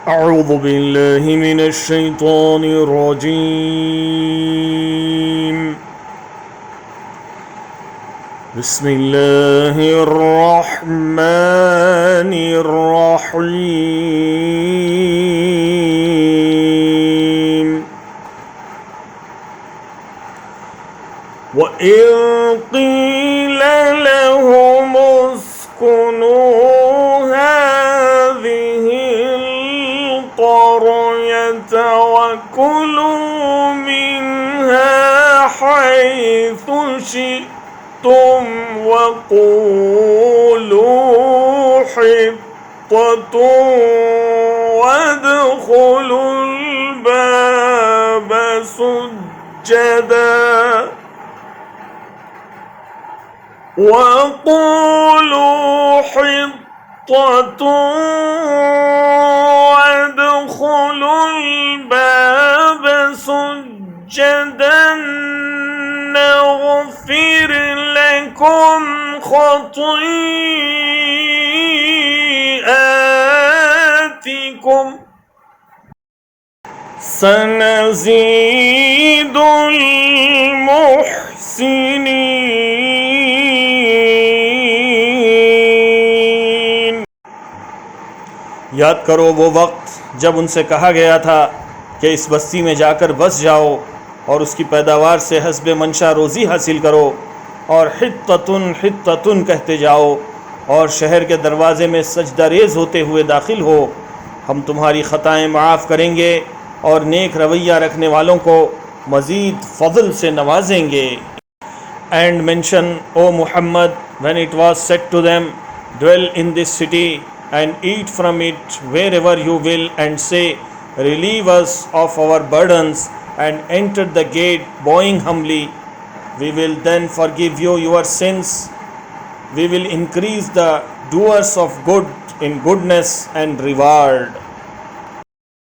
أعوذ بالله من الشيطان الرجيم. بسم الله الرحمن الرحيم. وإذ قيل لهم اسكنوا هذه القرية وكلوا منها حيث شئتم وقولوا حطة وادخلوا الباب سجدا وقولوا حطة وادخلوا الباب سجدا نغفر لكم خطيئاتكم سنزيد المحسنين. याद करो वो वक्त जब उनसे कहा गया था कि इस बस्ती में जाकर बस जाओ और उसकी पैदावार से हस्बे मंशा रोज़ी हासिल करो और हित्ततुन कहते जाओ और शहर के दरवाज़े में सजदा रेज़ होते हुए दाखिल हो. हम तुम्हारी ख़ताएँ माफ़ करेंगे और नेक रवैया रखने वालों को मज़ीद फ़ज़ल से नवाजेंगे. And mention, O Muhammad, when it was said to them, dwell in this city and eat from it wherever you will, and say, relieve us of our burdens, and enter the gate bowing humbly. We will then forgive you your sins. We will increase the doers of good in goodness and reward.